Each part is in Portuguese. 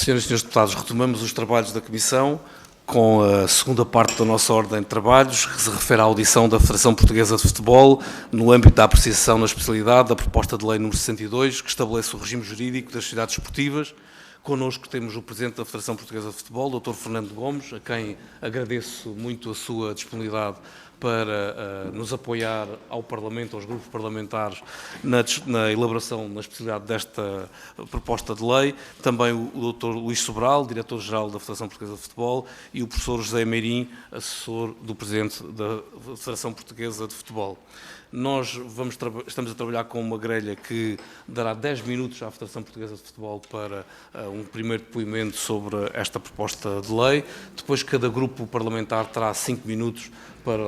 Senhoras e senhores deputados, retomamos os trabalhos da Comissão com a segunda parte da nossa ordem de trabalhos, que se refere à audição da Federação Portuguesa de Futebol no âmbito da apreciação na especialidade da proposta de lei número 62, que estabelece o regime jurídico das sociedades esportivas. Connosco temos o Presidente da Federação Portuguesa de Futebol, Dr. Fernando Gomes, a quem agradeço muito a sua disponibilidade para nos apoiar ao Parlamento, aos grupos parlamentares, na elaboração, na especialidade desta proposta de lei. Também o Dr. Luís Sobral, Diretor-Geral da Federação Portuguesa de Futebol, e o Professor José Meirim, assessor do Presidente da Federação Portuguesa de Futebol. Nós estamos a trabalhar com uma grelha que dará 10 minutos à Federação Portuguesa de Futebol para um primeiro depoimento sobre esta proposta de lei. Depois, cada grupo parlamentar terá 5 minutos para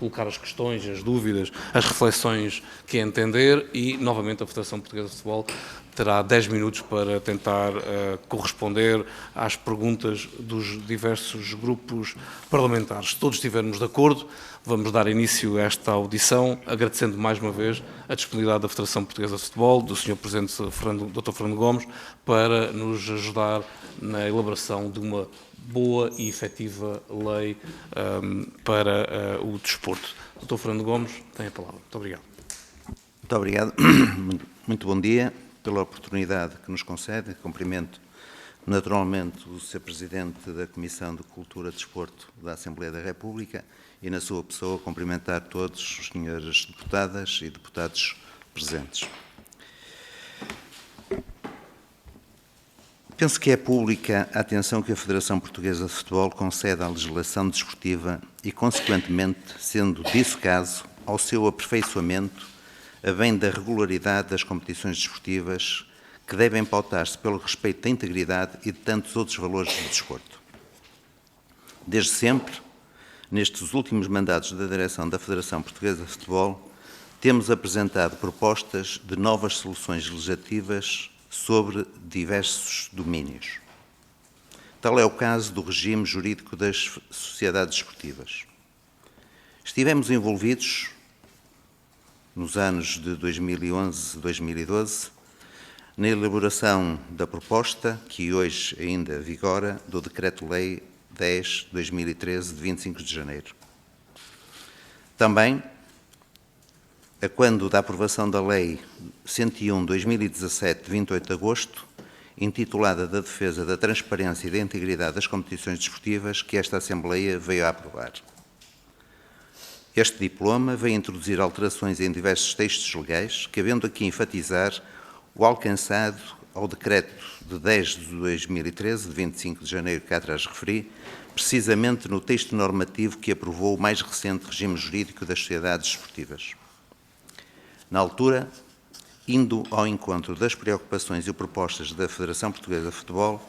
colocar as questões, as dúvidas, as reflexões que entender e, novamente, a Federação Portuguesa de Futebol terá 10 minutos para tentar corresponder às perguntas dos diversos grupos parlamentares. Se todos estivermos de acordo, vamos dar início a esta audição, agradecendo mais uma vez a disponibilidade da Federação Portuguesa de Futebol, do Sr. Presidente Dr. Fernando Gomes, para nos ajudar na elaboração de uma boa e efetiva lei para o desporto. Dr. Fernando Gomes, tem a palavra. Muito obrigado. Muito obrigado. Muito bom dia pela oportunidade que nos concede. Cumprimento naturalmente o Sr. Presidente da Comissão de Cultura e Desporto da Assembleia da República e, na sua pessoa, cumprimentar todos os senhores deputadas e deputados presentes. Penso que é pública a atenção que a Federação Portuguesa de Futebol concede à legislação desportiva e, consequentemente, sendo disso caso, ao seu aperfeiçoamento, a bem da regularidade das competições desportivas, que devem pautar-se pelo respeito da integridade e de tantos outros valores do desporto. Desde sempre, nestes últimos mandatos da direção da Federação Portuguesa de Futebol, temos apresentado propostas de novas soluções legislativas sobre diversos domínios. Tal é o caso do regime jurídico das sociedades desportivas. Estivemos envolvidos, nos anos de 2011 e 2012, na elaboração da proposta, que hoje ainda vigora, do Decreto-Lei 10/2013, de 25 de janeiro. Também, a quando da aprovação da Lei 101/2017, de 28 de agosto, intitulada da defesa da transparência e da integridade das competições desportivas, que esta Assembleia veio a aprovar. Este diploma veio introduzir alterações em diversos textos legais, cabendo aqui enfatizar o alcançado ao Decreto de 10/2013, de 25 de janeiro, que atrás referi, precisamente no texto normativo que aprovou o mais recente regime jurídico das sociedades desportivas. Na altura, indo ao encontro das preocupações e propostas da Federação Portuguesa de Futebol,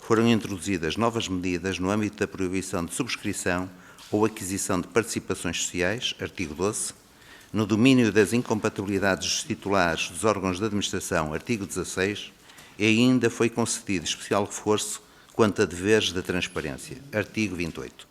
foram introduzidas novas medidas no âmbito da proibição de subscrição ou aquisição de participações sociais, artigo 12, no domínio das incompatibilidades dos titulares dos órgãos de administração, artigo 16, e ainda foi concedido especial reforço quanto a deveres de transparência, artigo 28.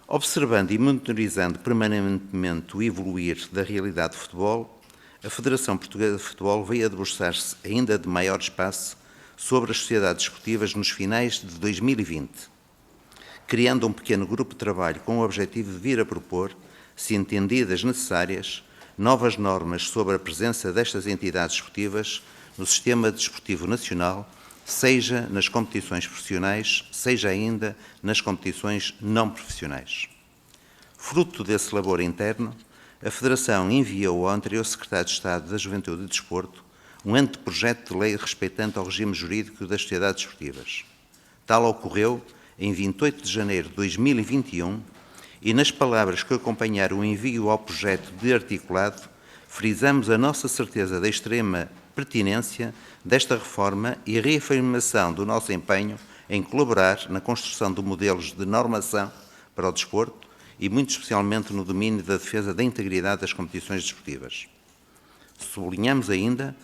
Observando e monitorizando permanentemente o evoluir da realidade de futebol, a Federação Portuguesa de Futebol veio a debruçar-se ainda de maior espaço sobre as sociedades desportivas nos finais de 2020, criando um pequeno grupo de trabalho com o objetivo de vir a propor, se entendidas necessárias, novas normas sobre a presença destas entidades desportivas no sistema desportivo nacional, seja nas competições profissionais, seja ainda nas competições não profissionais. Fruto desse labor interno, a Federação enviou ao anterior Secretário de Estado da Juventude e Desporto um anteprojeto de lei respeitante ao regime jurídico das sociedades desportivas. Tal ocorreu em 28 de janeiro de 2021 e, nas palavras que acompanharam o envio ao projeto de articulado, frisamos a nossa certeza da extrema pertinência desta reforma e a reafirmação do nosso empenho em colaborar na construção de modelos de normação para o desporto e, muito especialmente, no domínio da defesa da integridade das competições desportivas. Sublinhamos ainda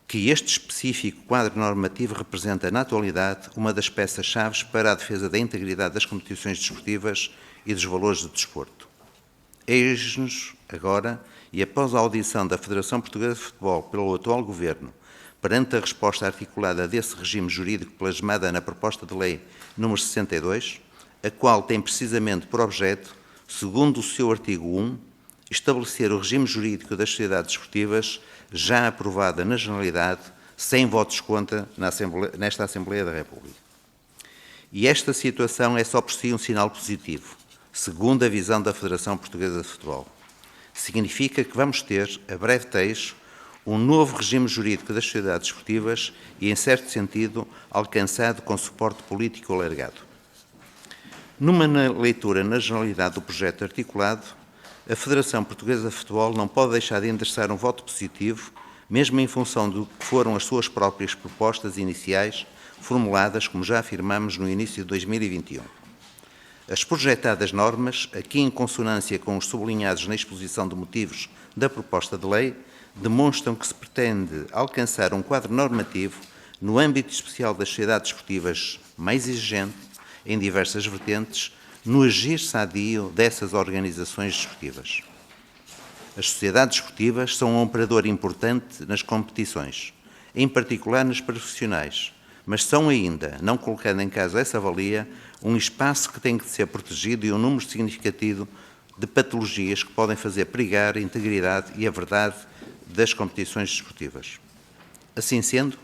que este específico quadro normativo representa, na atualidade, uma das peças-chave para a defesa da integridade das competições desportivas e dos valores do desporto. Eis-nos, agora, e após a audição da Federação Portuguesa de Futebol pelo atual Governo, perante a resposta articulada desse regime jurídico plasmada na proposta de lei nº 62, a qual tem precisamente por objeto, segundo o seu artigo 1, estabelecer o regime jurídico das sociedades desportivas já aprovada na Generalidade, sem votos contra nesta Assembleia da República. E esta situação é só por si um sinal positivo, segundo a visão da Federação Portuguesa de Futebol. Significa que vamos ter, a breve trecho, um novo regime jurídico das sociedades desportivas e, em certo sentido, alcançado com suporte político alargado. Numa leitura na generalidade do projeto articulado, a Federação Portuguesa de Futebol não pode deixar de endereçar um voto positivo, mesmo em função do que foram as suas próprias propostas iniciais, formuladas, como já afirmamos, no início de 2021. As projetadas normas, aqui em consonância com os sublinhados na exposição de motivos da proposta de lei, demonstram que se pretende alcançar um quadro normativo no âmbito especial das sociedades desportivas mais exigente, em diversas vertentes, no agir sadio dessas organizações desportivas. As sociedades desportivas são um operador importante nas competições, em particular nas profissionais, mas são ainda, não colocando em causa essa valia, um espaço que tem que ser protegido e um número significativo de patologias que podem fazer perigar a integridade e a verdade das competições desportivas. Assim sendo,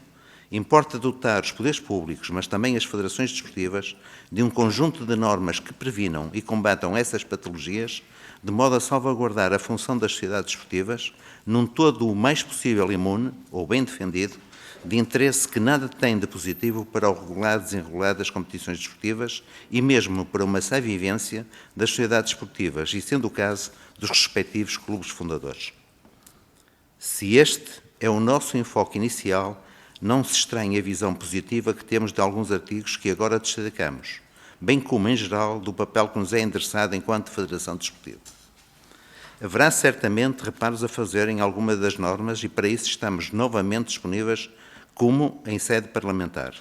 importa dotar os poderes públicos, mas também as federações desportivas, de um conjunto de normas que previnam e combatam essas patologias, de modo a salvaguardar a função das sociedades desportivas, num todo o mais possível imune, ou bem defendido, de interesse que nada tem de positivo para o regular desenrolar das competições desportivas e mesmo para uma sã vivência das sociedades desportivas, e sendo o caso dos respectivos clubes fundadores. Se este é o nosso enfoque inicial, não se estranhe a visão positiva que temos de alguns artigos que agora destacamos, bem como, em geral, do papel que nos é endereçado enquanto Federação Desportiva. Haverá certamente reparos a fazer em alguma das normas e para isso estamos novamente disponíveis como em sede parlamentar.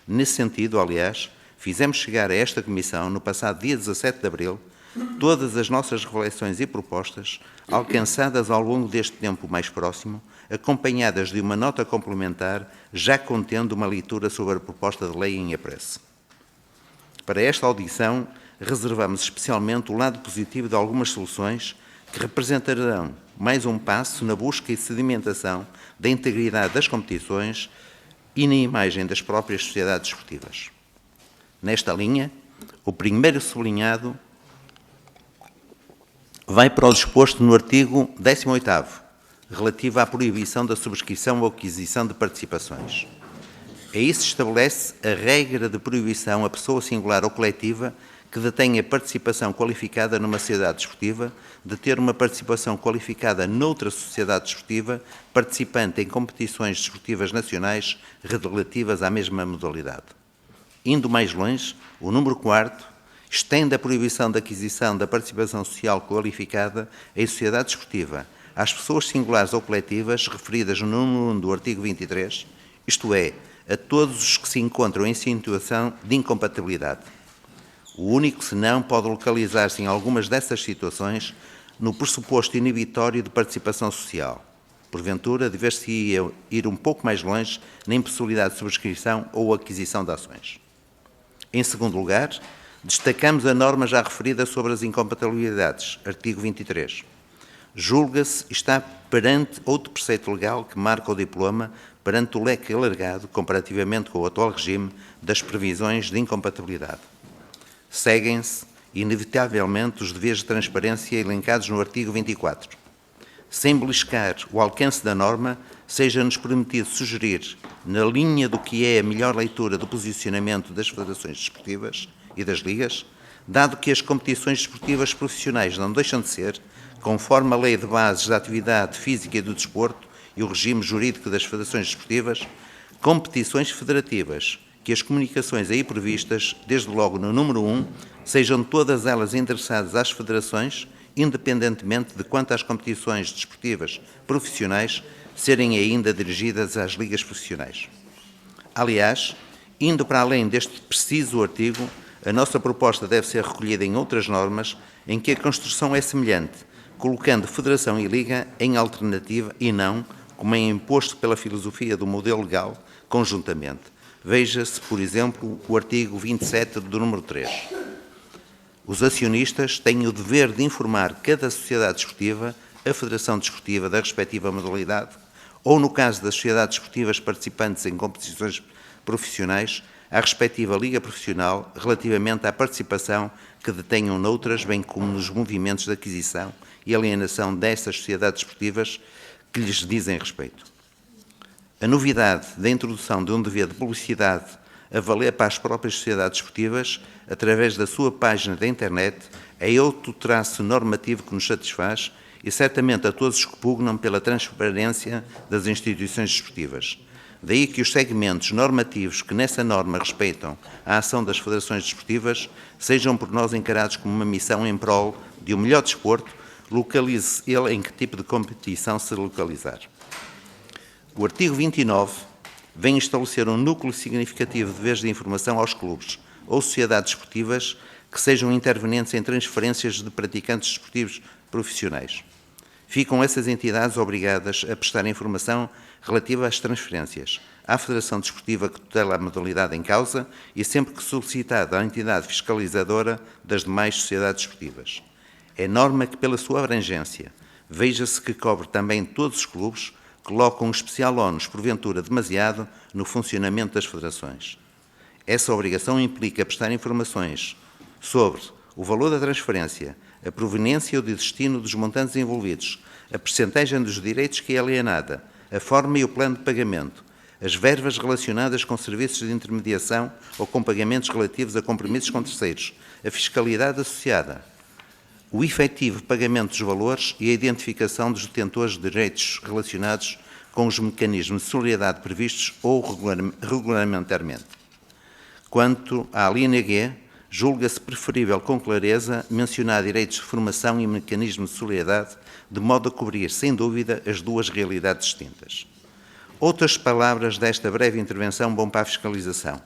Nesse sentido, aliás, fizemos chegar a esta Comissão, no passado dia 17 de abril, todas as nossas reflexões e propostas, alcançadas ao longo deste tempo mais próximo, acompanhadas de uma nota complementar, já contendo uma leitura sobre a proposta de lei em apreço. Para esta audição, reservamos especialmente o lado positivo de algumas soluções que representarão mais um passo na busca e sedimentação da integridade das competições e na imagem das próprias sociedades desportivas. Nesta linha, o primeiro sublinhado vai para o disposto no artigo 18º, relativo à proibição da subscrição ou aquisição de participações. Aí se estabelece a regra de proibição à pessoa singular ou coletiva que detenha participação qualificada numa sociedade desportiva, de ter uma participação qualificada noutra sociedade desportiva, participante em competições desportivas nacionais relativas à mesma modalidade. Indo mais longe, o número 4º estende a proibição da aquisição da participação social qualificada em sociedade desportiva às pessoas singulares ou coletivas referidas no número 1 do artigo 23, isto é, a todos os que se encontram em situação de incompatibilidade. O único senão pode localizar-se em algumas dessas situações no pressuposto inibitório de participação social. Porventura, dever-se-ia ir um pouco mais longe na impossibilidade de subscrição ou aquisição de ações. Em segundo lugar, destacamos a norma já referida sobre as incompatibilidades, artigo 23. Julga-se está perante outro preceito legal que marca o diploma perante o leque alargado, comparativamente com o atual regime, das previsões de incompatibilidade. Seguem-se, inevitavelmente, os deveres de transparência elencados no artigo 24. Sem beliscar o alcance da norma, seja-nos permitido sugerir, na linha do que é a melhor leitura do posicionamento das federações desportivas e das ligas, dado que as competições desportivas profissionais não deixam de ser, conforme a Lei de Bases da Atividade Física e do Desporto e o regime jurídico das federações desportivas, competições federativas, que as comunicações aí previstas, desde logo no número 1, sejam todas elas endereçadas às federações, independentemente de quanto às competições desportivas profissionais serem ainda dirigidas às ligas profissionais. Aliás, indo para além deste preciso artigo, a nossa proposta deve ser recolhida em outras normas em que a construção é semelhante, colocando federação e liga em alternativa e não, como é imposto pela filosofia do modelo legal, conjuntamente. Veja-se, por exemplo, o artigo 27 do número 3. Os acionistas têm o dever de informar cada sociedade desportiva, a Federação Desportiva da respectiva modalidade, ou, no caso das sociedades desportivas participantes em competições profissionais, à respectiva liga profissional, relativamente à participação que detenham noutras, bem como nos movimentos de aquisição e alienação dessas sociedades desportivas que lhes dizem respeito. A novidade da introdução de um dever de publicidade a valer para as próprias sociedades desportivas, através da sua página da internet, é outro traço normativo que nos satisfaz e certamente a todos os que pugnam pela transparência das instituições desportivas. Daí que os segmentos normativos que nessa norma respeitam a ação das federações desportivas sejam por nós encarados como uma missão em prol de um melhor desporto, localize ele em que tipo de competição se localizar. O artigo 29 vem estabelecer um núcleo significativo de deveres de informação aos clubes ou sociedades desportivas que sejam intervenientes em transferências de praticantes desportivos profissionais. Ficam essas entidades obrigadas a prestar informação relativa às transferências à Federação Desportiva que tutela a modalidade em causa e sempre que solicitada à entidade fiscalizadora das demais sociedades desportivas. É norma que, pela sua abrangência, veja-se que cobre também todos os clubes, coloca um especial ónus, porventura demasiado, no funcionamento das federações. Essa obrigação implica prestar informações sobre o valor da transferência, a proveniência ou o destino dos montantes envolvidos, a percentagem dos direitos que é alienada, a forma e o plano de pagamento, as verbas relacionadas com serviços de intermediação ou com pagamentos relativos a compromissos com terceiros, a fiscalidade associada, o efetivo pagamento dos valores e a identificação dos detentores de direitos relacionados com os mecanismos de solidariedade previstos ou regulamentarmente. Quanto à linha G, julga-se preferível com clareza mencionar direitos de formação e mecanismos de solidariedade, de modo a cobrir, sem dúvida, as duas realidades distintas. Outras palavras desta breve intervenção vão para a fiscalização.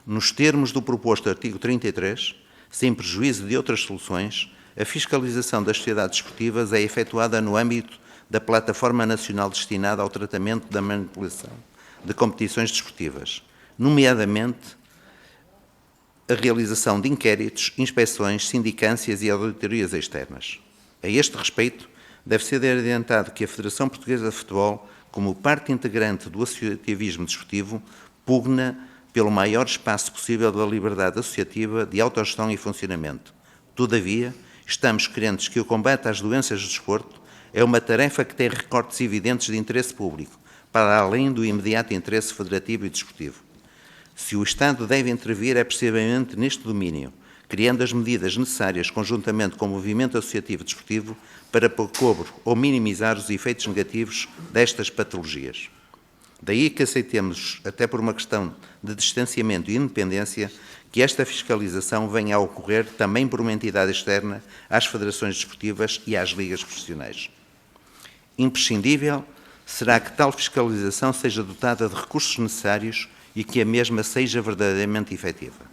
Nos termos do proposto artigo 33, sem prejuízo de outras soluções, a fiscalização das sociedades desportivas é efetuada no âmbito da Plataforma Nacional destinada ao tratamento da manipulação de competições desportivas, nomeadamente a realização de inquéritos, inspeções, sindicâncias e auditorias externas. A este respeito, deve ser adiantado que a Federação Portuguesa de Futebol, como parte integrante do associativismo desportivo, pugna pelo maior espaço possível da liberdade associativa, de autogestão e funcionamento. Todavia, estamos crentes que o combate às doenças do desporto é uma tarefa que tem recortes evidentes de interesse público, para além do imediato interesse federativo e desportivo. Se o Estado deve intervir é precisamente neste domínio, criando as medidas necessárias conjuntamente com o movimento associativo desportivo para pôr cobro ou minimizar os efeitos negativos destas patologias. Daí que aceitemos, até por uma questão de distanciamento e independência, que esta fiscalização venha a ocorrer também por uma entidade externa às federações desportivas e às ligas profissionais. Imprescindível será que tal fiscalização seja dotada de recursos necessários e que a mesma seja verdadeiramente efetiva.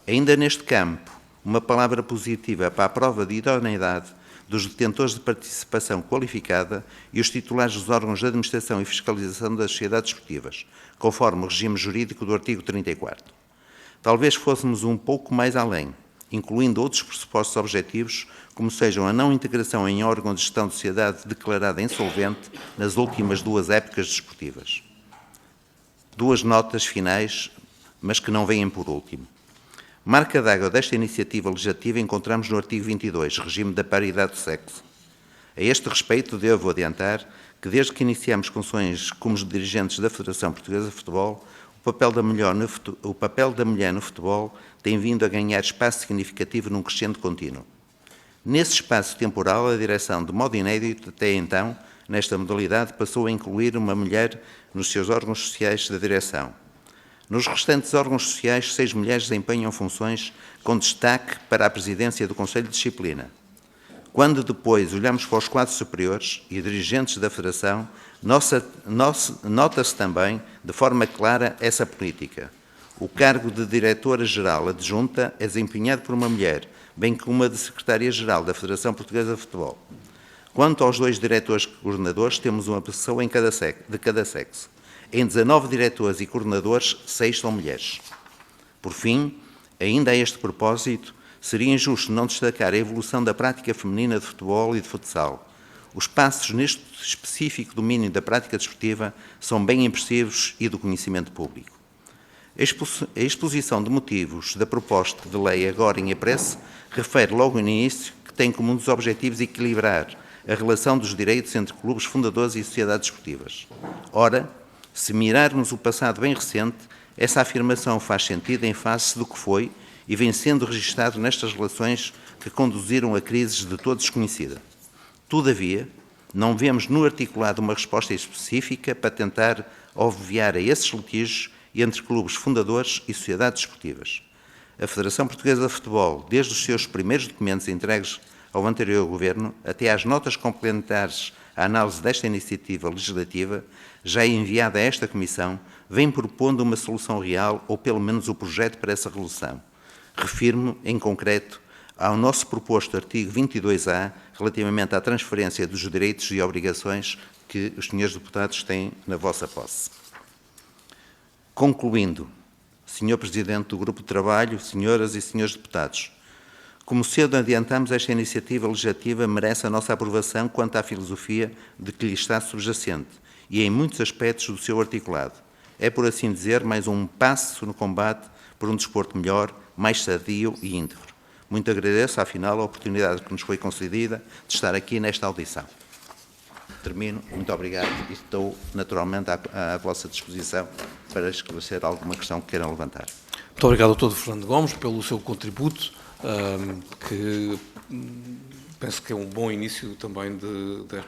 Ainda neste campo, uma palavra positiva para a prova de idoneidade dos detentores de participação qualificada e os titulares dos órgãos de administração e fiscalização das sociedades desportivas, conforme o regime jurídico do artigo 34. Talvez fôssemos um pouco mais além, incluindo outros pressupostos objetivos, como sejam a não integração em órgão de gestão de sociedade declarada insolvente nas últimas duas épocas desportivas. Duas notas finais, mas que não vêm por último. Marca d'água desta iniciativa legislativa encontramos no artigo 22, regime da paridade de sexo. A este respeito, devo adiantar que, desde que iniciamos funções como dirigentes da Federação Portuguesa de Futebol, o papel da mulher no futebol tem vindo a ganhar espaço significativo num crescente contínuo. Nesse espaço temporal, a direção, de modo inédito até então, nesta modalidade, passou a incluir uma mulher nos seus órgãos sociais da direção. Nos restantes órgãos sociais, 6 mulheres desempenham funções com destaque para a presidência do Conselho de Disciplina. Quando depois olhamos para os quadros superiores e dirigentes da Federação, nota-se também, de forma clara, essa política. O cargo de Diretora-Geral Adjunta é desempenhado por uma mulher, bem como a de Secretária-Geral da Federação Portuguesa de Futebol. Quanto aos 2 diretores coordenadores, temos uma pessoa de cada sexo. Em 19 diretores e coordenadores, 6 são mulheres. Por fim, ainda a este propósito, seria injusto não destacar a evolução da prática feminina de futebol e de futsal. Os passos neste específico domínio da prática desportiva são bem expressivos e do conhecimento público. A exposição de motivos da proposta de lei agora em apreço refere logo no início que tem como um dos objetivos equilibrar a relação dos direitos entre clubes fundadores e sociedades desportivas. Ora, se mirarmos o passado bem recente, essa afirmação faz sentido em face do que foi e vem sendo registado nestas relações que conduziram a crises de todos desconhecida. Todavia, não vemos no articulado uma resposta específica para tentar obviar a esses litígios entre clubes fundadores e sociedades desportivas. A Federação Portuguesa de Futebol, desde os seus primeiros documentos entregues ao anterior Governo, até às notas complementares à análise desta iniciativa legislativa, já enviada a esta Comissão, vem propondo uma solução real, ou pelo menos o projeto para essa resolução. Refiro-me, em concreto, ao nosso proposto artigo 22A, relativamente à transferência dos direitos e obrigações que os senhores deputados têm na vossa posse. Concluindo, Sr. Presidente do Grupo de Trabalho, senhoras e senhores deputados, como cedo adiantamos, esta iniciativa legislativa merece a nossa aprovação quanto à filosofia de que lhe está subjacente e em muitos aspectos do seu articulado. É, por assim dizer, mais um passo no combate por um desporto melhor, mais sadio e íntegro. Muito agradeço, afinal, a oportunidade que nos foi concedida de estar aqui nesta audição. Termino. Muito obrigado e estou naturalmente à vossa disposição para esclarecer alguma questão que queiram levantar. Muito obrigado ao Dr. Fernando Gomes pelo seu contributo, que penso que é um bom início também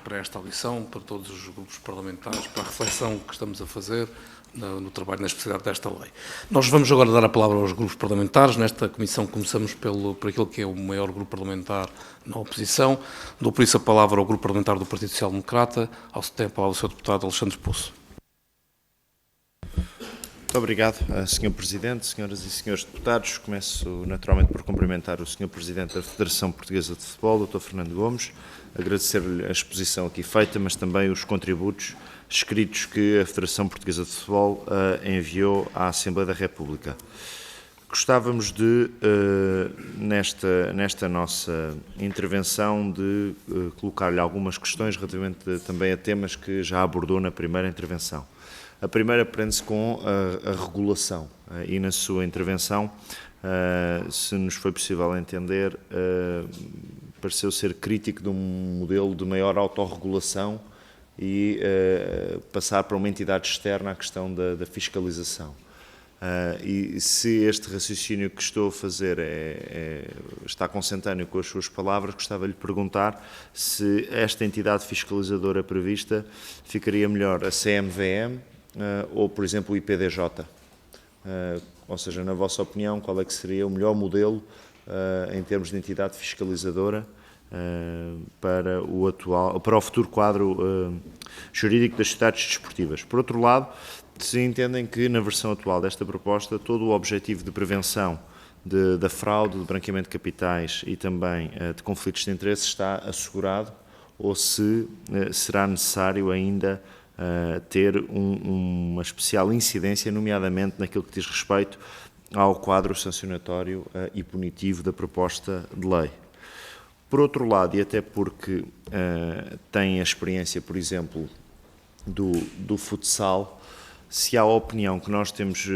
para esta audição, para todos os grupos parlamentares, para a reflexão que estamos a fazer no trabalho na especialidade desta lei. Nós vamos agora dar a palavra aos grupos parlamentares. Nesta comissão começamos por aquele que é o maior grupo parlamentar na oposição. Dou por isso a palavra ao grupo parlamentar do Partido Social Democrata. Tem a palavra o Sr. deputado Alexandre Poço. Muito obrigado, Sr. Presidente, senhoras e senhores deputados. Começo naturalmente por cumprimentar o Sr. Presidente da Federação Portuguesa de Futebol, Dr. Fernando Gomes, agradecer-lhe a exposição aqui feita, mas também os contributos escritos que a Federação Portuguesa de Futebol enviou à Assembleia da República. Gostávamos de, nesta nossa intervenção, de colocar-lhe algumas questões relativamente também a temas que já abordou na primeira intervenção. A primeira prende-se com a regulação e na sua intervenção, se nos foi possível entender, pareceu ser crítico de um modelo de maior autorregulação e passar para uma entidade externa a questão da fiscalização. E se este raciocínio que estou a fazer está consentâneo com as suas palavras, gostava de lhe perguntar se esta entidade fiscalizadora prevista ficaria melhor a CMVM ou, por exemplo, o IPDJ. Ou seja, na vossa opinião, qual é que seria o melhor modelo em termos de entidade fiscalizadora para o futuro quadro jurídico das sociedades desportivas? Por outro lado, se entendem que na versão atual desta proposta todo o objetivo de prevenção da fraude, do branqueamento de capitais e também de conflitos de interesse está assegurado ou se será necessário ainda ter uma especial incidência, nomeadamente naquilo que diz respeito ao quadro sancionatório e punitivo da proposta de lei. Por outro lado, e até porque tem a experiência, por exemplo, do futsal, se há a opinião que nós temos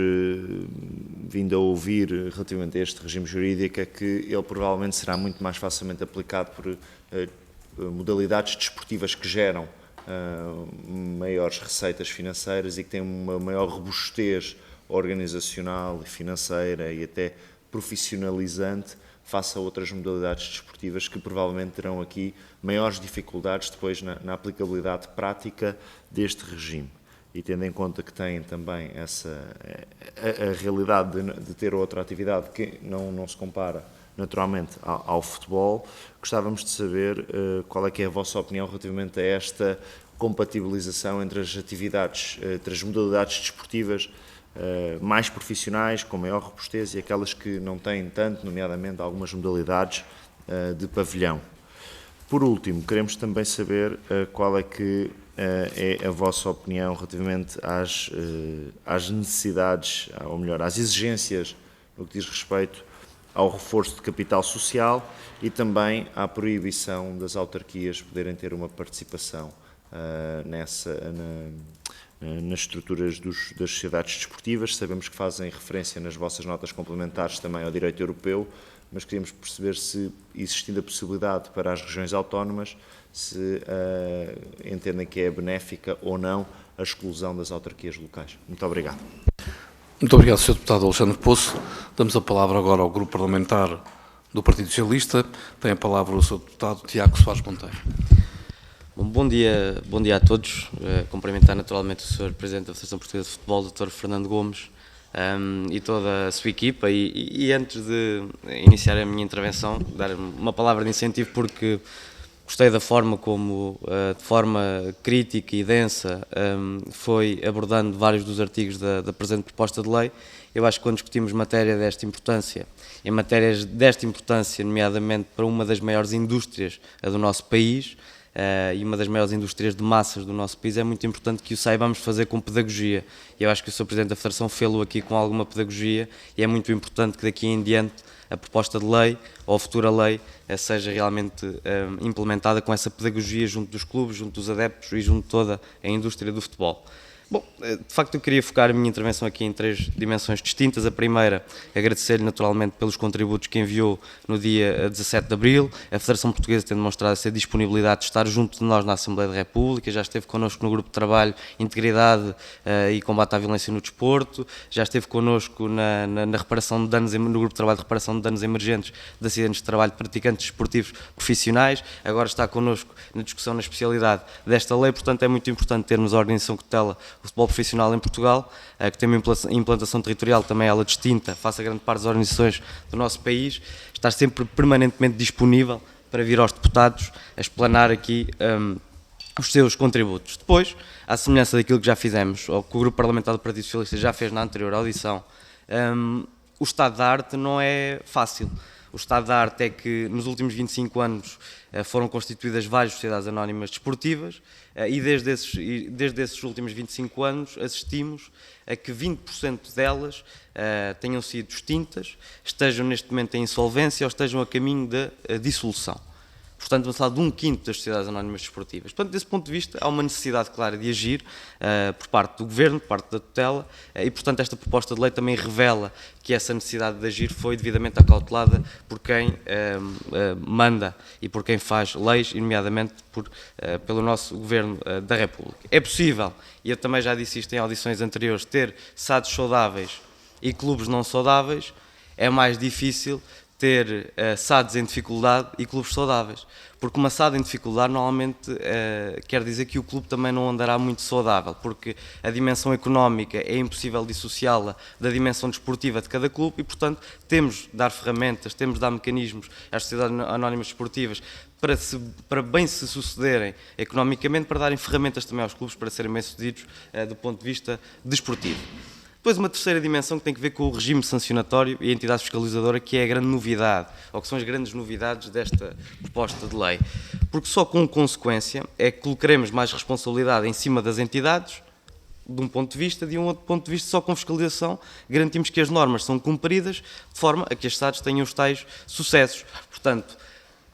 vindo a ouvir relativamente a este regime jurídico é que ele provavelmente será muito mais facilmente aplicado por modalidades desportivas que geram maiores receitas financeiras e que têm uma maior robustez organizacional e financeira e até profissionalizante face a outras modalidades desportivas que provavelmente terão aqui maiores dificuldades depois na aplicabilidade prática deste regime. E tendo em conta que têm também a realidade de ter outra atividade que não se compara naturalmente ao futebol, gostávamos de saber qual é que é a vossa opinião relativamente a esta compatibilização entre as atividades, entre as modalidades desportivas mais profissionais, com maior robustez, e aquelas que não têm tanto, nomeadamente algumas modalidades de pavilhão. Por último, queremos também saber qual é que é a vossa opinião relativamente às necessidades, ou melhor, às exigências no que diz respeito ao reforço de capital social e também à proibição das autarquias poderem ter uma participação nas estruturas das sociedades desportivas. Sabemos que fazem referência nas vossas notas complementares também ao direito europeu, mas queríamos perceber se, existindo a possibilidade para as regiões autónomas, se entendem que é benéfica ou não a exclusão das autarquias locais. Muito obrigado. Muito obrigado, Sr. Deputado Alexandre Poço. Damos a palavra agora ao Grupo Parlamentar do Partido Socialista. Tem a palavra o Sr. Deputado Tiago Soares Monteiro. Bom dia a todos. Cumprimentar naturalmente o Sr. Presidente da Federação Portuguesa de Futebol, Dr. Fernando Gomes, e toda a sua equipa. E antes de iniciar a minha intervenção, dar uma palavra de incentivo, porque gostei da forma como, de forma crítica e densa, foi abordando vários dos artigos da presente proposta de lei. Eu acho que quando discutimos matéria desta importância, em matérias desta importância, nomeadamente para uma das maiores indústrias do nosso país, e uma das maiores indústrias de massas do nosso país, é muito importante que o saibamos fazer com pedagogia. Eu acho que o Sr. Presidente da Federação fê-lo aqui com alguma pedagogia, e é muito importante que daqui em diante a proposta de lei, ou a futura lei, seja realmente implementada com essa pedagogia junto dos clubes, junto dos adeptos e junto de toda a indústria do futebol. Bom, de facto eu queria focar a minha intervenção aqui em 3 dimensões distintas. A primeira, agradecer-lhe naturalmente pelos contributos que enviou no dia 17 de Abril. A Federação Portuguesa tem demonstrado essa disponibilidade de estar junto de nós na Assembleia da República, já esteve connosco no grupo de trabalho Integridade e Combate à Violência no Desporto, já esteve connosco na reparação de danos, no grupo de trabalho de reparação de danos emergentes de acidentes de trabalho de praticantes desportivos profissionais, agora está connosco na discussão na especialidade desta lei. Portanto, é muito importante termos a organização que tutela o futebol profissional em Portugal, que tem uma implantação territorial também ela distinta, face a grande parte das organizações do nosso país, estar sempre permanentemente disponível para vir aos deputados a explanar aqui os seus contributos. Depois, à semelhança daquilo que já fizemos, ou que o Grupo Parlamentar do Partido Socialista já fez na anterior audição, o estado da arte não é fácil. O estado da arte é que nos últimos 25 anos foram constituídas várias sociedades anónimas desportivas, e desde esses últimos 25 anos assistimos a que 20% delas tenham sido extintas, estejam neste momento em insolvência ou estejam a caminho da dissolução. Portanto, vamos falar de 1/5 das sociedades anónimas desportivas. Portanto, desse ponto de vista, há uma necessidade clara de agir por parte do Governo, por parte da tutela, e, portanto, esta proposta de lei também revela que essa necessidade de agir foi devidamente acautelada por quem manda e por quem faz leis, e nomeadamente pelo nosso Governo da República. É possível, e eu também já disse isto em audições anteriores, ter SADs saudáveis e clubes não saudáveis. É mais difícil ter SADs em dificuldade e clubes saudáveis, porque uma SAD em dificuldade normalmente quer dizer que o clube também não andará muito saudável, porque a dimensão económica é impossível dissociá-la da dimensão desportiva de cada clube, e portanto temos de dar ferramentas, temos de dar mecanismos às sociedades anónimas desportivas para bem se sucederem economicamente, para darem ferramentas também aos clubes para serem bem-sucedidos do ponto de vista desportivo. Depois, uma terceira dimensão que tem que ver com o regime sancionatório e a entidade fiscalizadora, que é a grande novidade, ou que são as grandes novidades desta proposta de lei. Porque só com consequência é que colocaremos mais responsabilidade em cima das entidades, de um ponto de vista, de um outro ponto de vista, só com fiscalização garantimos que as normas são cumpridas de forma a que as SADs tenham os tais sucessos. Portanto,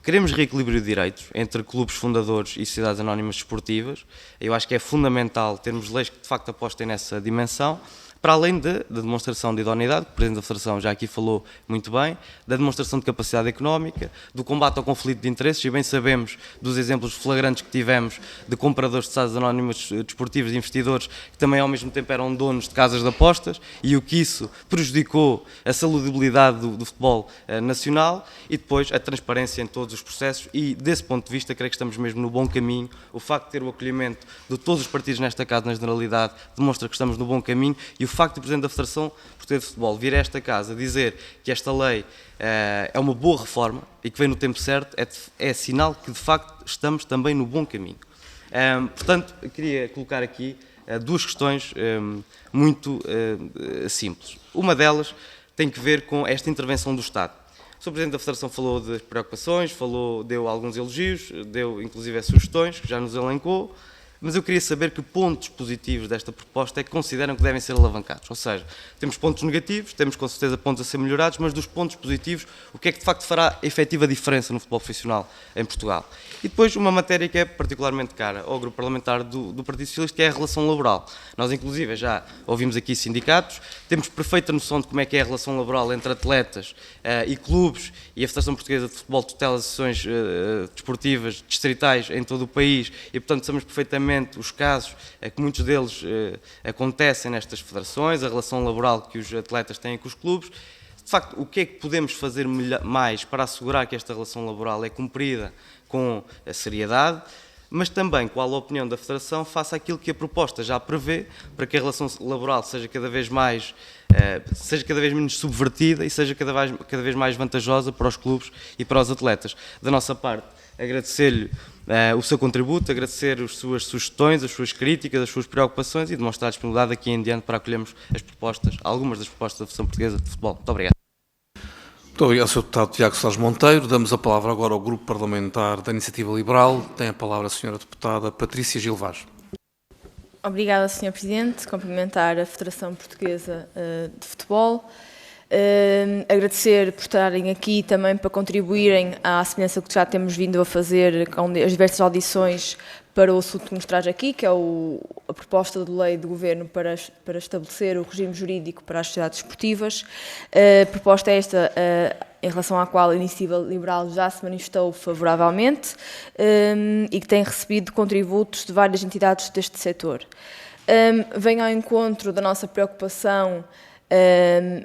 queremos reequilíbrio de direitos entre clubes fundadores e sociedades anónimas desportivas. Eu acho que é fundamental termos leis que de facto apostem nessa dimensão, para além da demonstração de idoneidade, que o Presidente da Federação já aqui falou muito bem, da demonstração de capacidade económica, do combate ao conflito de interesses, e bem sabemos dos exemplos flagrantes que tivemos de compradores de sociedades anónimas desportivas, de investidores, que também ao mesmo tempo eram donos de casas de apostas, e o que isso prejudicou a saludabilidade do futebol nacional, e depois a transparência em todos os processos, e desse ponto de vista creio que estamos mesmo no bom caminho. O facto de ter o acolhimento de todos os partidos nesta casa, na generalidade, demonstra que estamos no bom caminho, e o facto do Presidente da Federação Portuguesa de Futebol vir a esta casa dizer que esta lei é uma boa reforma e que vem no tempo certo é sinal que de facto estamos também no bom caminho. Portanto, queria colocar aqui 2 questões muito simples. Uma delas tem que ver com esta intervenção do Estado. O Sr. Presidente da Federação falou das preocupações, deu alguns elogios, deu inclusive sugestões, que já nos elencou, mas eu queria saber que pontos positivos desta proposta é que consideram que devem ser alavancados. Ou seja, temos pontos negativos, temos com certeza pontos a ser melhorados, mas dos pontos positivos, o que é que de facto fará efetiva diferença no futebol profissional em Portugal? E depois uma matéria que é particularmente cara ao grupo parlamentar do Partido Socialista, que é a relação laboral. Nós inclusive já ouvimos aqui sindicatos, temos perfeita noção de como é que é a relação laboral entre atletas e clubes, e a Federação Portuguesa de Futebol tutela as sessões desportivas distritais em todo o país, e portanto sabemos perfeitamente os casos que muitos deles acontecem nestas federações, a relação laboral que os atletas têm com os clubes. De facto, o que é que podemos fazer mais para assegurar que esta relação laboral é cumprida com a seriedade, mas também qual a opinião da Federação face àquilo que a proposta já prevê para que a relação laboral seja cada vez menos subvertida e seja cada vez mais vantajosa para os clubes e para os atletas. Da nossa parte, agradecer-lhe o seu contributo, agradecer as suas sugestões, as suas críticas, as suas preocupações e demonstrar a disponibilidade daqui em diante para acolhermos algumas das propostas da Federação Portuguesa de Futebol. Muito obrigado. Muito obrigado, Sr. Deputado Tiago Soares Monteiro. Damos a palavra agora ao Grupo Parlamentar da Iniciativa Liberal. Tem a palavra a Sra. Deputada Patrícia Gil Vaz. Obrigada, Sr. Presidente. Cumprimentar a Federação Portuguesa de Futebol. Agradecer por estarem aqui também para contribuírem à semelhança que já temos vindo a fazer com as diversas audições para o assunto que nos traz aqui, que é a proposta de lei do Governo para estabelecer o regime jurídico para as sociedades desportivas. A proposta é esta, em relação à qual a Iniciativa Liberal já se manifestou favoravelmente e que tem recebido contributos de várias entidades deste setor. Vem ao encontro da nossa preocupação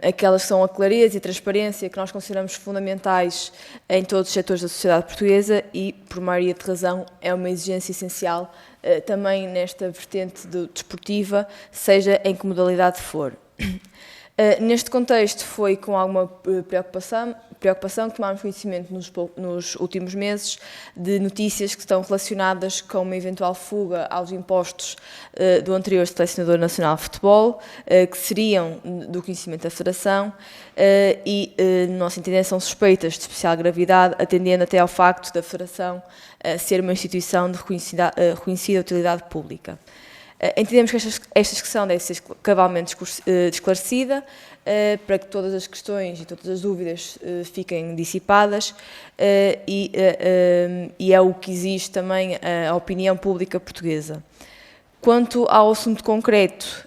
aquelas que são a clareza e a transparência que nós consideramos fundamentais em todos os setores da sociedade portuguesa e, por maioria de razão, é uma exigência essencial também nesta vertente desportiva, seja em que modalidade for. Neste contexto, foi com alguma preocupação que tomámos conhecimento nos últimos meses de notícias que estão relacionadas com uma eventual fuga aos impostos do anterior Selecionador Nacional de Futebol, que seriam do conhecimento da Federação e, na nossa entender, são suspeitas de especial gravidade, atendendo até ao facto da Federação ser uma instituição de reconhecida utilidade pública. Entendemos que esta discussão deve ser cabalmente esclarecida para que todas as questões e todas as dúvidas fiquem dissipadas e é o que exige também a opinião pública portuguesa. Quanto ao assunto concreto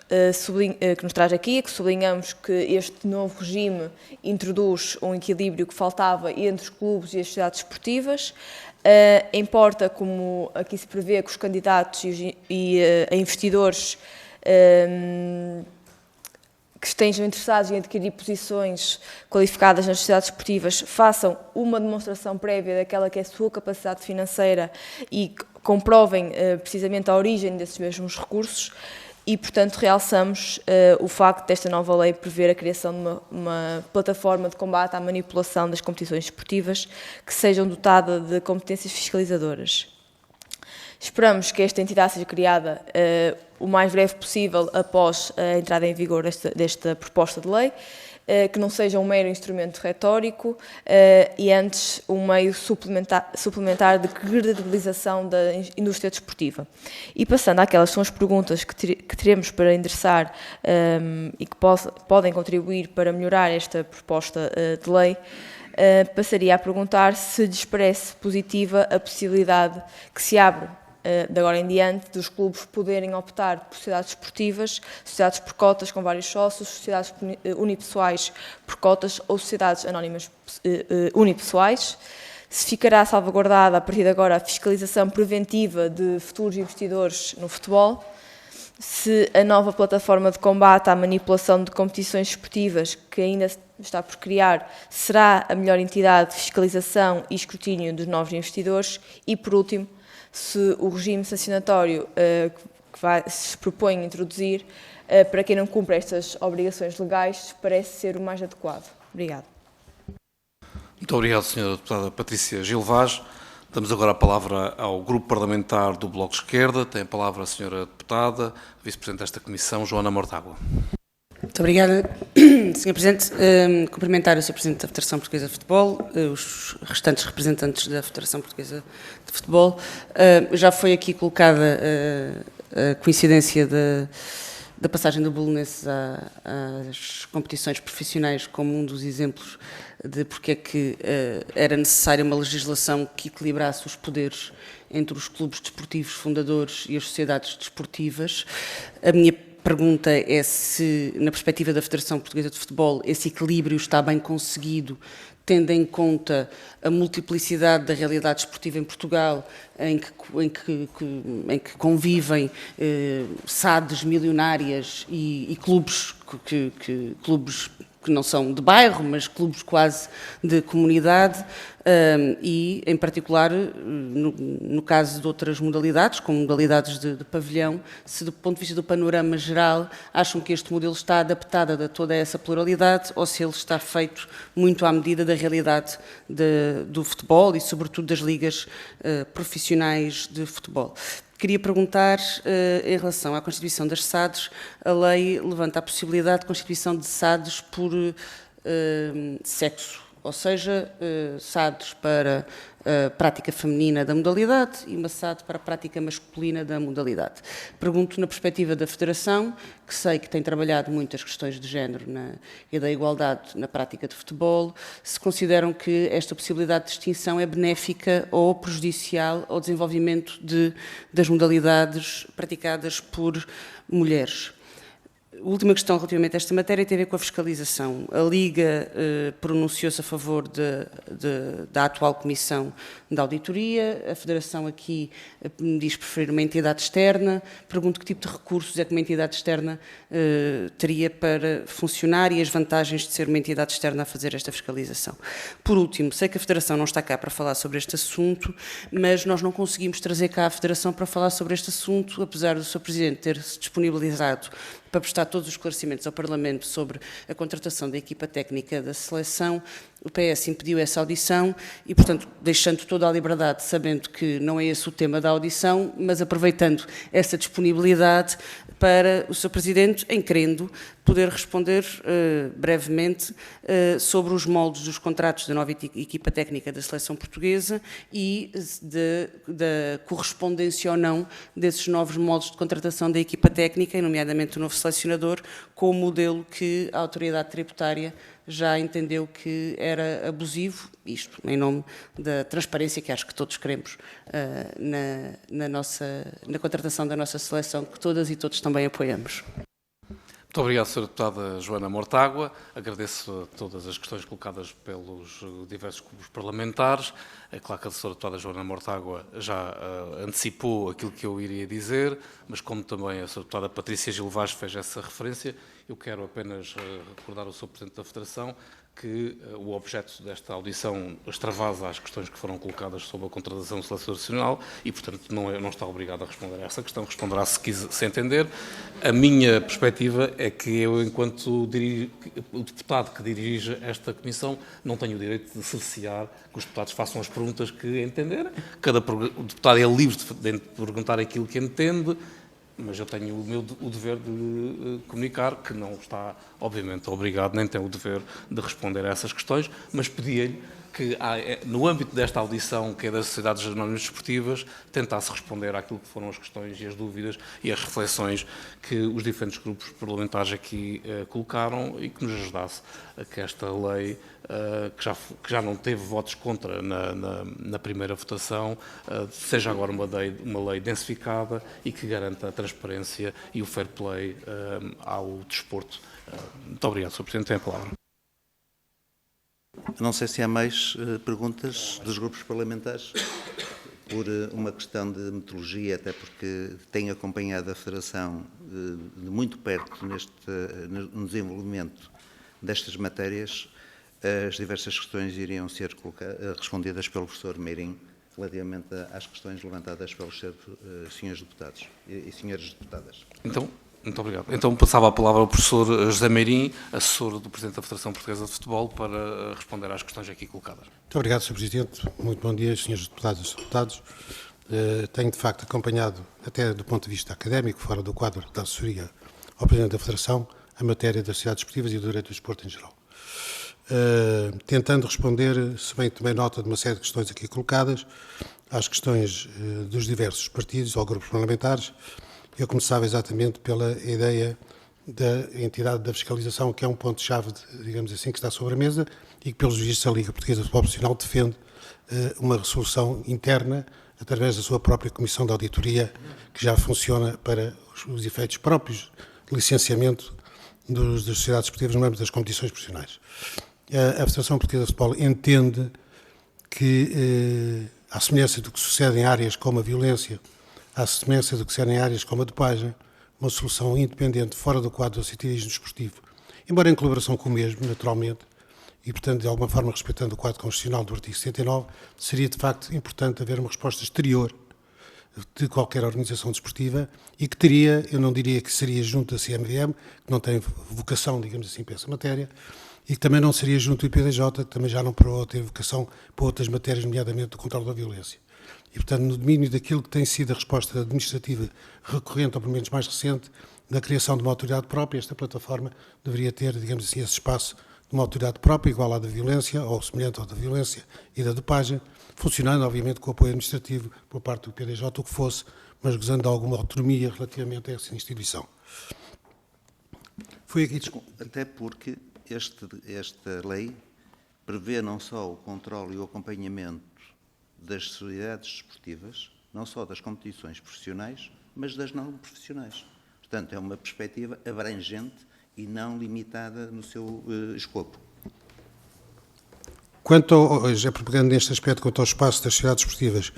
que nos traz aqui, é que sublinhamos que este novo regime introduz um equilíbrio que faltava entre os clubes e as sociedades desportivas. Importa, como aqui se prevê, que os candidatos e investidores que estejam interessados em adquirir posições qualificadas nas sociedades desportivas façam uma demonstração prévia daquela que é a sua capacidade financeira e comprovem precisamente a origem desses mesmos recursos e, portanto, realçamos o facto desta nova lei prever a criação de uma plataforma de combate à manipulação das competições desportivas que sejam dotada de competências fiscalizadoras. Esperamos que esta entidade seja criada o mais breve possível após a entrada em vigor desta proposta de lei, que não seja um mero instrumento retórico e antes um meio suplementar de credibilização da indústria desportiva. E passando àquelas que são as perguntas que teremos para endereçar e que podem contribuir para melhorar esta proposta de lei, passaria a perguntar se lhes parece positiva a possibilidade que se abre de agora em diante, dos clubes poderem optar por sociedades esportivas, sociedades por cotas com vários sócios, sociedades unipessoais por cotas ou sociedades anónimas unipessoais. Se ficará salvaguardada a partir de agora a fiscalização preventiva de futuros investidores no futebol, se a nova plataforma de combate à manipulação de competições esportivas, que ainda está por criar, será a melhor entidade de fiscalização e escrutínio dos novos investidores e, por último, se o regime sancionatório que se propõe introduzir para quem não cumpre estas obrigações legais parece ser o mais adequado. Obrigada. Muito obrigado, Sra. Deputada Patrícia Gil Vaz. Damos agora a palavra ao Grupo Parlamentar do Bloco de Esquerda. Tem a palavra a Sra. Deputada, Vice-Presidente desta Comissão, Joana Mortágua. Muito Muito obrigada, Sr. Presidente. Cumprimentar o Sr. Presidente da Federação Portuguesa de Futebol, os restantes representantes da Federação Portuguesa de Futebol. Já foi aqui colocada a coincidência da passagem do Belenenses às competições profissionais como um dos exemplos de porque é que era necessária uma legislação que equilibrasse os poderes entre os clubes desportivos fundadores e as sociedades desportivas. A minha pergunta é se, na perspectiva da Federação Portuguesa de Futebol, esse equilíbrio está bem conseguido, tendo em conta a multiplicidade da realidade desportiva em Portugal, em que convivem SADs milionárias e clubes que não são de bairro, mas clubes quase de comunidade, e, em particular, no caso de outras modalidades, como modalidades de pavilhão, se do ponto de vista do panorama geral acham que este modelo está adaptado a toda essa pluralidade ou se ele está feito muito à medida da realidade do futebol e, sobretudo, das ligas profissionais de futebol. Queria perguntar, em relação à constituição das SADs, a lei levanta a possibilidade de constituição de SADs por sexo, ou seja, SADs para a prática feminina da modalidade e uma SAD para a prática masculina da modalidade. Pergunto, na perspectiva da Federação, que sei que tem trabalhado muito as questões de género e da igualdade na prática de futebol, se consideram que esta possibilidade de distinção é benéfica ou prejudicial ao desenvolvimento das modalidades praticadas por mulheres. A última questão relativamente a esta matéria tem a ver com a fiscalização. A Liga pronunciou-se a favor da atual Comissão de Auditoria, a Federação aqui diz preferir uma entidade externa. Pergunto que tipo de recursos é que uma entidade externa teria para funcionar e as vantagens de ser uma entidade externa a fazer esta fiscalização. Por último, sei que a Federação não está cá para falar sobre este assunto, mas nós não conseguimos trazer cá a Federação para falar sobre este assunto, apesar do Sr. Presidente ter-se disponibilizado para prestar todos os esclarecimentos ao Parlamento sobre a contratação da equipa técnica da seleção. O PS impediu essa audição e, portanto, deixando toda a liberdade, sabendo que não é esse o tema da audição, mas aproveitando essa disponibilidade para o Sr. Presidente, em querendo poder responder brevemente sobre os moldes dos contratos da nova equipa técnica da seleção portuguesa e da correspondência ou não desses novos moldes de contratação da equipa técnica, nomeadamente o novo selecionador, com o modelo que a autoridade tributária já entendeu que era abusivo, isto em nome da transparência que acho que todos queremos na contratação da nossa seleção, que todas e todos também apoiamos. Muito obrigado, Sra. Deputada Joana Mortágua. Agradeço todas as questões colocadas pelos diversos grupos parlamentares. É claro que a Sra. Deputada Joana Mortágua já antecipou aquilo que eu iria dizer, mas como também a Sra. Deputada Patrícia Gil Vaz fez essa referência, eu quero apenas recordar ao Sr. Presidente da Federação que o objeto desta audição extravasa as questões que foram colocadas sobre a contratação selecional e, portanto, não está obrigado a responder a essa questão, responderá se entender. A minha perspectiva é que eu, enquanto o deputado que dirige esta comissão, não tenho o direito de cercear que os deputados façam as perguntas que entenderem. O deputado é livre de perguntar aquilo que entende, mas eu tenho o dever de comunicar que não está, obviamente, obrigado, nem tem o dever de responder a essas questões, mas pedi-lhe que, no âmbito desta audição, que é das Sociedades Anónimas Desportivas, tentasse responder àquilo que foram as questões e as dúvidas e as reflexões que os diferentes grupos parlamentares aqui colocaram e que nos ajudasse a que esta lei, que já não teve votos contra na primeira votação, seja agora uma lei densificada e que garanta a transparência e o fair play ao desporto. Muito obrigado, Sr. Presidente. Tem a palavra. Não sei se há mais perguntas dos grupos parlamentares, por uma questão de metodologia, até porque tenho acompanhado a Federação de muito perto no desenvolvimento destas matérias. As diversas questões iriam ser respondidas pelo professor Meirim relativamente às questões levantadas pelos senhores deputados e senhoras deputadas. Então, muito obrigado. Então passava a palavra ao professor José Meirim, assessor do Presidente da Federação Portuguesa de Futebol, para responder às questões aqui colocadas. Muito obrigado, Sr. Presidente. Muito bom dia, senhores deputados e deputados. Tenho, de facto, acompanhado, até do ponto de vista académico, fora do quadro da assessoria ao Presidente da Federação, a matéria das sociedades desportivas e do direito do desporto em geral. Tentando responder, se bem tomei nota de uma série de questões aqui colocadas, às questões dos diversos partidos ou grupos parlamentares, eu começava exatamente pela ideia da entidade da fiscalização, que é um ponto-chave, digamos assim, que está sobre a mesa e que, pelos vistos, a Liga Portuguesa de Futebol Profissional defende uma resolução interna através da sua própria Comissão de Auditoria, que já funciona para os efeitos próprios de licenciamento das sociedades esportivas no âmbito das competições profissionais. A Federação Portuguesa de Futebol entende que, à semelhança do que sucede em áreas como a violência, à semelhança do que sucede em áreas como a dopagem, uma solução independente fora do quadro do associativismo desportivo, embora em colaboração com o mesmo, naturalmente, e, portanto, de alguma forma respeitando o quadro constitucional do artigo 79, seria, de facto, importante haver uma resposta exterior de qualquer organização desportiva e que teria, eu não diria que seria junto da CMVM, que não tem vocação, digamos assim, para essa matéria, e que também não seria junto do IPDJ, que também já não tem vocação para outras matérias, nomeadamente do controle da violência. E, portanto, no domínio daquilo que tem sido a resposta administrativa recorrente, ou pelo menos mais recente, da criação de uma autoridade própria, esta plataforma deveria ter, digamos assim, esse espaço de uma autoridade própria, igual à da violência, ou semelhante à da violência e da dopagem, funcionando, obviamente, com o apoio administrativo por parte do IPDJ, o que fosse, mas gozando de alguma autonomia relativamente a essa instituição. Foi aqui... Até porque esta lei prevê não só o controle e o acompanhamento das sociedades desportivas, não só das competições profissionais, mas das não profissionais. Portanto, é uma perspectiva abrangente e não limitada no seu escopo. Já propagando neste aspecto, quanto ao espaço das sociedades desportivas,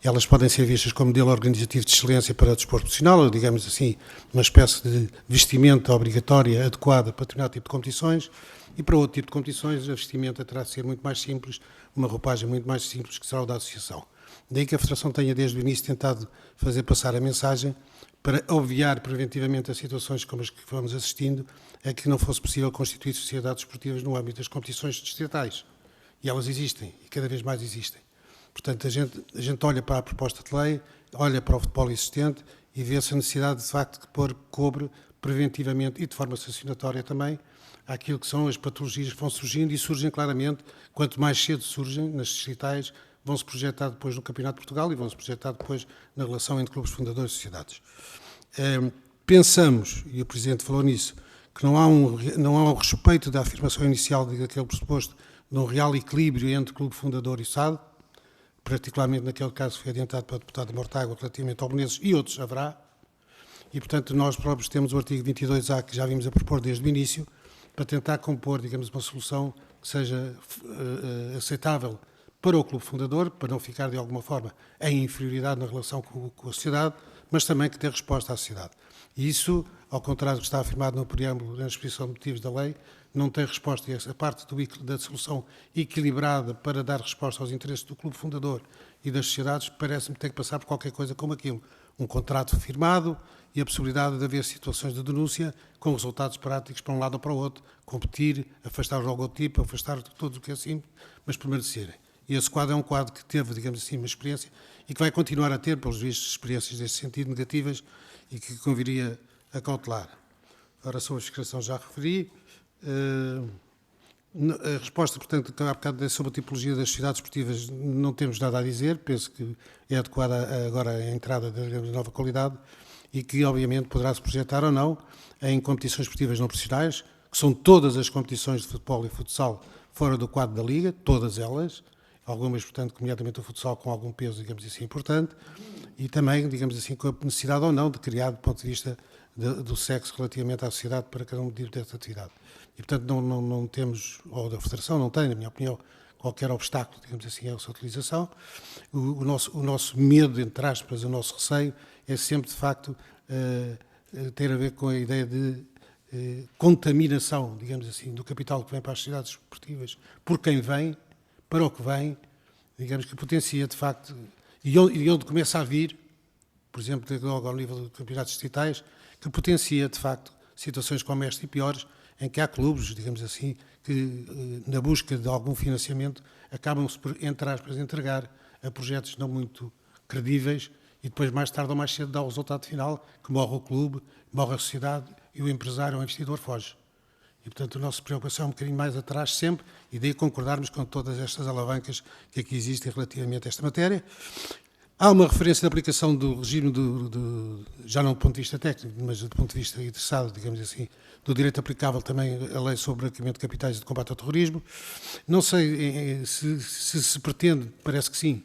elas podem ser vistas como modelo organizativo de excelência para o desporto profissional, ou, digamos assim, uma espécie de vestimenta obrigatória adequada para determinado tipo de competições, e para outro tipo de competições a vestimenta terá de ser muito mais simples, uma roupagem muito mais simples que será o da associação. Daí que a Federação tenha desde o início tentado fazer passar a mensagem para obviar preventivamente as situações como as que vamos assistindo, a que não fosse possível constituir sociedades desportivas no âmbito das competições distritais. E elas existem, e cada vez mais existem. Portanto, a gente olha para a proposta de lei, olha para o futebol existente e vê-se a necessidade, de facto, de pôr cobre preventivamente e de forma sancionatória também àquilo que são as patologias que vão surgindo e surgem claramente, quanto mais cedo surgem nas distritais, vão-se projetar depois no Campeonato de Portugal e vão-se projetar depois na relação entre clubes fundadores e sociedades. Pensamos, e o Presidente falou nisso, que não há um respeito da afirmação inicial daquele pressuposto de um real equilíbrio entre clube fundador e SAD, particularmente naquele caso que foi adiantado pela deputada Mortágua relativamente ao Belenenses e outros haverá, e portanto nós próprios temos o artigo 22A que já vimos a propor desde o início, para tentar compor, digamos, uma solução que seja aceitável para o clube fundador, para não ficar de alguma forma em inferioridade na relação com a sociedade, mas também que dê resposta à sociedade. E isso, ao contrário do que está afirmado no preâmbulo da exposição de motivos da lei, não tem resposta. E a parte da solução equilibrada para dar resposta aos interesses do clube fundador e das sociedades, parece-me que tem que passar por qualquer coisa como aquilo. Um contrato firmado e a possibilidade de haver situações de denúncia com resultados práticos para um lado ou para o outro, competir, afastar o logotipo, afastar tudo o que é assim, mas permanecerem. E esse quadro é um quadro que teve, digamos assim, uma experiência e que vai continuar a ter, pelos vistos, experiências desse sentido negativas e que conviria a cautelar. Ora, sobre a fiscalização já referi. A resposta, portanto, que há bocado sobre a tipologia das sociedades esportivas não temos nada a dizer, penso que é adequada agora a entrada da nova qualidade e que, obviamente, poderá se projetar ou não em competições esportivas não profissionais, que são todas as competições de futebol e futsal fora do quadro da Liga, todas elas, algumas, portanto, nomeadamente o futsal com algum peso, digamos assim, importante, e também, digamos assim, com a necessidade ou não de criar, do ponto de vista do sexo relativamente à sociedade para cada um tipo dessa atividade. E, portanto, não temos, ou da Federação não tem, na minha opinião, qualquer obstáculo, digamos assim, a essa utilização. O nosso medo, entre aspas, o nosso receio, é sempre, de facto, ter a ver com a ideia de contaminação, digamos assim, do capital que vem para as sociedades esportivas, por quem vem, para o que vem, digamos que potencia, de facto, e onde começa a vir, por exemplo, logo ao nível de campeonatos distritais, que potencia, de facto, situações como esta e piores, em que há clubes, digamos assim, que na busca de algum financiamento acabam-se por, entre aspas, entregar a projetos não muito credíveis e depois, mais tarde ou mais cedo, dá o resultado final, que morre o clube, morre a sociedade e o empresário ou o investidor foge. E, portanto, a nossa preocupação é um bocadinho mais atrás sempre, e daí concordarmos com todas estas alavancas que aqui existem relativamente a esta matéria. Há uma referência da aplicação do regime, já não do ponto de vista técnico, mas do ponto de vista interessado, digamos assim, do direito aplicável também à lei sobre branqueamento de capitais e de combate ao terrorismo. Não sei se pretende, parece que sim,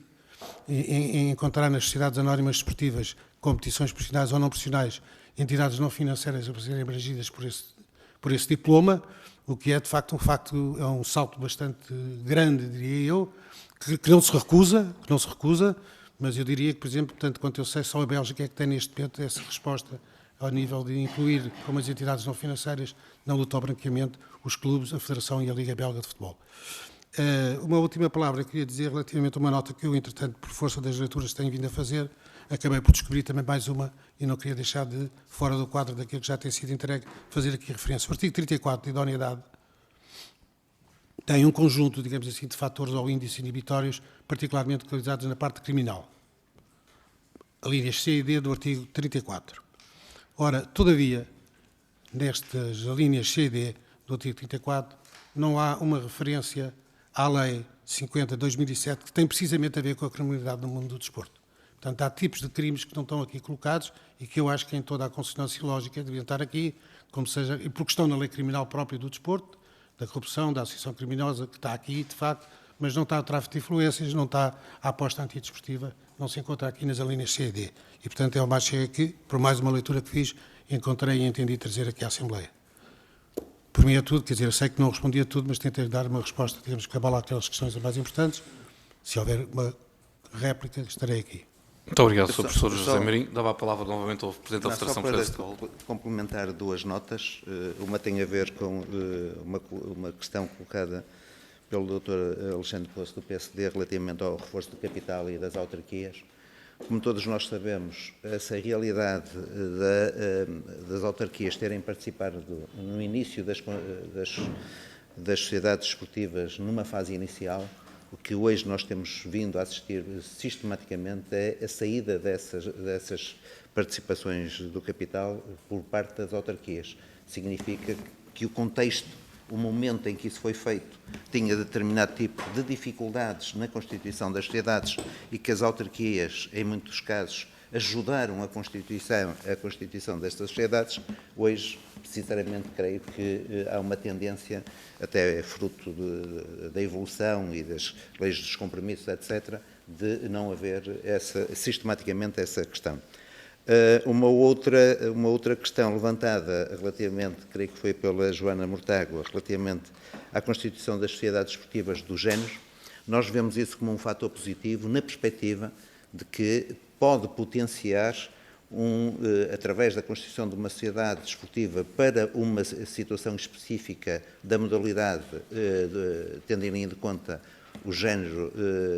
em encontrar nas sociedades anónimas desportivas, competições profissionais ou não profissionais, entidades não financeiras a serem abrangidas por esse diploma, o que é de facto é um salto bastante grande, diria eu, que não se recusa, mas eu diria que, por exemplo, tanto quanto eu sei, só a Bélgica é que tem neste momento essa resposta ao nível de incluir como as entidades não financeiras na luta ao branqueamento os clubes, a Federação e a Liga Belga de Futebol. Uma última palavra que queria dizer relativamente a uma nota que eu, entretanto, por força das leituras tenho vindo a fazer, acabei por descobrir também mais uma e não queria deixar de, fora do quadro daquilo que já tem sido entregue, fazer aqui referência. O artigo 34 de idoneidade tem um conjunto, digamos assim, de fatores ou índices inibitórios particularmente localizados na parte criminal. A linhas C e D do artigo 34. Ora, todavia, nestas linhas C e D do artigo 34, não há uma referência à Lei 50/2007 que tem precisamente a ver com a criminalidade no mundo do desporto. Portanto, há tipos de crimes que não estão aqui colocados e que eu acho que em toda a consonância lógica deviam estar aqui, como seja, e porque estão na lei criminal própria do desporto, da corrupção, da associação criminosa, que está aqui, de facto, mas não está o tráfico de influências, não está a aposta antidesportiva, não se encontra aqui nas alíneas C e D. E, portanto, é o mais chega aqui, por mais uma leitura que fiz, encontrei e entendi trazer aqui à Assembleia. Por mim é tudo, quer dizer, eu sei que não respondi a tudo, mas tentei dar uma resposta, digamos, que abala aquelas questões mais importantes. Se houver uma réplica, estarei aqui. Muito obrigado, Sr. Professor José Marinho. Dava a palavra novamente ao Presidente da Federação Portuguesa de Futebol. Complementar duas notas. Uma tem a ver com uma questão colocada pelo Dr. Alexandre Poço, do PSD, relativamente ao reforço do capital e das autarquias. Como todos nós sabemos, essa realidade das autarquias terem participado no início das sociedades desportivas numa fase inicial, o que hoje nós temos vindo a assistir sistematicamente é a saída dessas participações do capital por parte das autarquias. Significa que o contexto, o momento em que isso foi feito, tinha determinado tipo de dificuldades na constituição das sociedades e que as autarquias, em muitos casos, ajudaram a constituição destas sociedades. Hoje, sinceramente, creio que há uma tendência, até fruto da evolução e das leis dos compromissos, etc., de não haver sistematicamente essa questão. Uma outra questão levantada relativamente, creio que foi pela Joana Mortágua, relativamente à constituição das sociedades desportivas do género, nós vemos isso como um fator positivo na perspectiva de que pode potenciar, através da constituição de uma sociedade desportiva para uma situação específica da modalidade, tendo em conta o género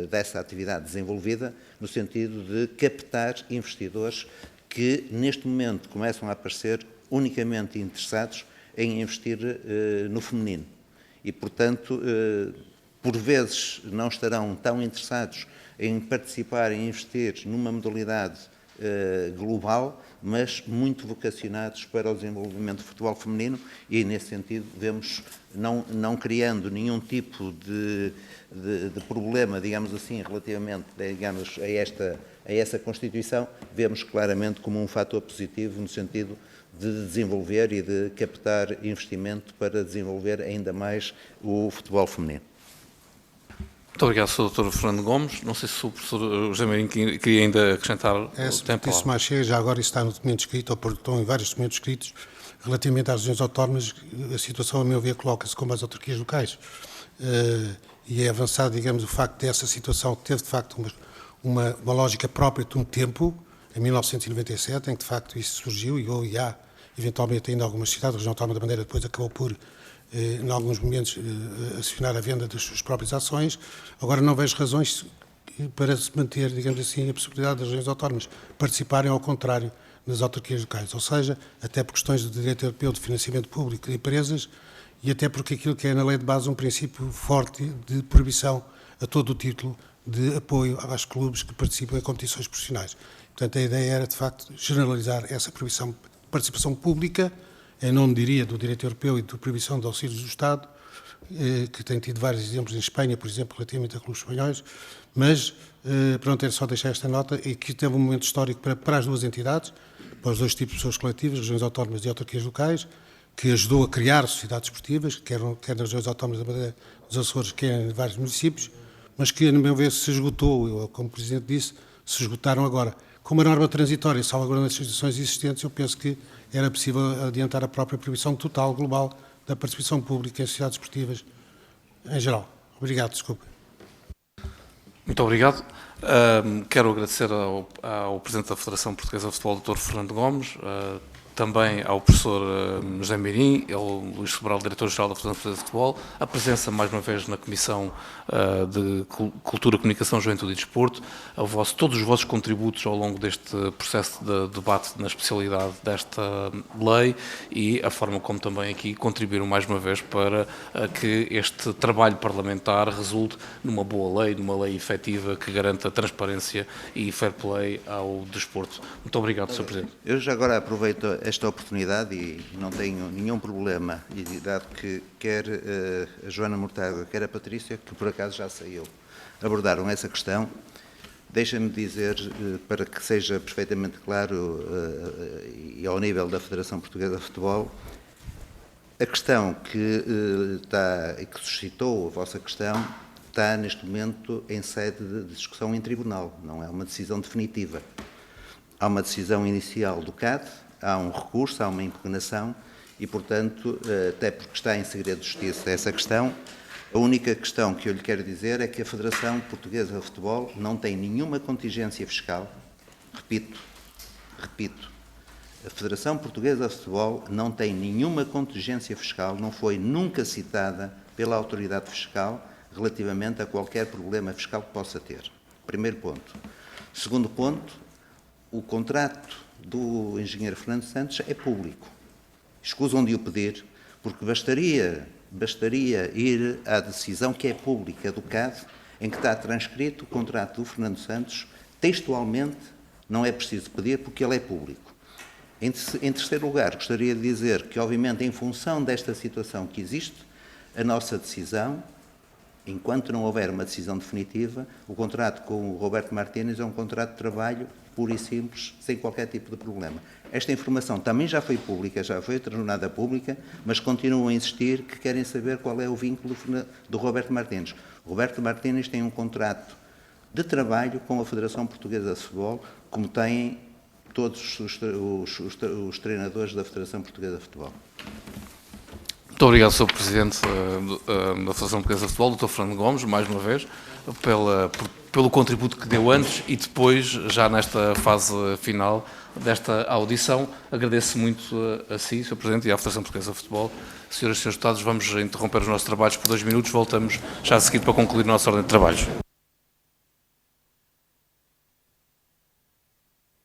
dessa atividade desenvolvida, no sentido de captar investidores que, neste momento, começam a aparecer unicamente interessados em investir no feminino. E, portanto, por vezes não estarão tão interessados em participar, em investir numa modalidade global, mas muito vocacionados para o desenvolvimento do futebol feminino e, nesse sentido, vemos, não criando nenhum tipo de problema, digamos assim, relativamente, digamos, a essa Constituição, vemos claramente como um fator positivo no sentido de desenvolver e de captar investimento para desenvolver ainda mais o futebol feminino. Muito obrigado, Sr. Dr. Fernando Gomes. Não sei se o professor José Marinho queria ainda acrescentar o tempo. Isso mais chega, já agora está no documento escrito, ou estão em vários documentos escritos, relativamente às regiões autónomas, a situação, a meu ver, coloca-se como as autarquias locais. E é avançado, digamos, o facto dessa situação teve, de facto, uma lógica própria de um tempo, em 1997, em que, de facto, isso surgiu, e há, eventualmente, ainda algumas cidades, a região autónoma da Madeira depois acabou por, em alguns momentos, acionar a venda das suas próprias ações. Agora não vejo razões para se manter, digamos assim, a possibilidade das regiões autónomas participarem ao contrário das autarquias locais, ou seja, até por questões de direito europeu de financiamento público de empresas e até porque aquilo que é na lei de base um princípio forte de proibição a todo o título de apoio aos clubes que participam em competições profissionais. Portanto, a ideia era, de facto, generalizar essa proibição de participação pública em nome, diria, do direito europeu e da proibição de auxílios do Estado, que tem tido vários exemplos em Espanha, por exemplo, relativamente a clubes espanhóis, mas, pronto, era só deixar esta nota e que teve um momento histórico para as duas entidades, para os dois tipos de pessoas coletivas, regiões autónomas e autarquias locais, que ajudou a criar sociedades esportivas, quer nas regiões autónomas da Madeira, dos Açores, quer em vários municípios, mas que, no meu ver, se esgotou, como o Presidente disse, se esgotaram agora. Com uma norma transitória, salvaguardando as instituições existentes, eu penso que era possível adiantar a própria proibição total, global, da participação pública em sociedades esportivas em geral. Obrigado, desculpe. Muito obrigado. Quero agradecer ao Presidente da Federação Portuguesa de Futebol, Dr. Fernando Gomes, também ao professor José Mirim, ao Luís Sobral, Diretor-Geral da Federação Portuguesa de Futebol, a presença, mais uma vez, na Comissão de Cultura, Comunicação, Juventude e Desporto, todos os vossos contributos ao longo deste processo de debate na especialidade desta lei e a forma como também aqui contribuíram, mais uma vez, para que este trabalho parlamentar resulte numa boa lei, numa lei efetiva que garanta transparência e fair play ao desporto. Muito obrigado, Sr. Presidente. Eu já agora aproveito esta oportunidade e não tenho nenhum problema, e dado que quer a Joana Mortágua, quer a Patrícia, que por acaso já saiu, abordaram essa questão, deixa-me dizer, para que seja perfeitamente claro e ao nível da Federação Portuguesa de Futebol, a questão que suscitou a vossa questão está neste momento em sede de discussão em tribunal, não é uma decisão definitiva. Há uma decisão inicial do CAD, há um recurso, há uma impugnação e, portanto, até porque está em segredo de justiça essa questão, a única questão que eu lhe quero dizer é que a Federação Portuguesa de Futebol não tem nenhuma contingência fiscal, repito, a Federação Portuguesa de Futebol não tem nenhuma contingência fiscal, não foi nunca citada pela autoridade fiscal relativamente a qualquer problema fiscal que possa ter. Primeiro ponto. Segundo ponto, o contrato do engenheiro Fernando Santos é público. Escusam de o pedir, porque bastaria ir à decisão que é pública do CAD, em que está transcrito o contrato do Fernando Santos, textualmente, não é preciso pedir, porque ele é público. Em terceiro lugar, gostaria de dizer que, obviamente, em função desta situação que existe, a nossa decisão, enquanto não houver uma decisão definitiva, o contrato com o Roberto Martínez é um contrato de trabalho puro e simples, sem qualquer tipo de problema. Esta informação também já foi pública, já foi tornada pública, mas continuam a insistir que querem saber qual é o vínculo do Roberto Martínez. O Roberto Martínez tem um contrato de trabalho com a Federação Portuguesa de Futebol, como têm todos os treinadores da Federação Portuguesa de Futebol. Muito obrigado, Sr. Presidente da Federação Portuguesa de Futebol, Dr. Fernando Gomes, mais uma vez, pelo contributo que deu antes e depois, já nesta fase final desta audição. Agradeço muito a si, Sr. Presidente, e à Federação Portuguesa de Futebol. Senhoras e senhores deputados, vamos interromper os nossos trabalhos por 2 minutos, voltamos já a seguir para concluir a nossa ordem de trabalhos.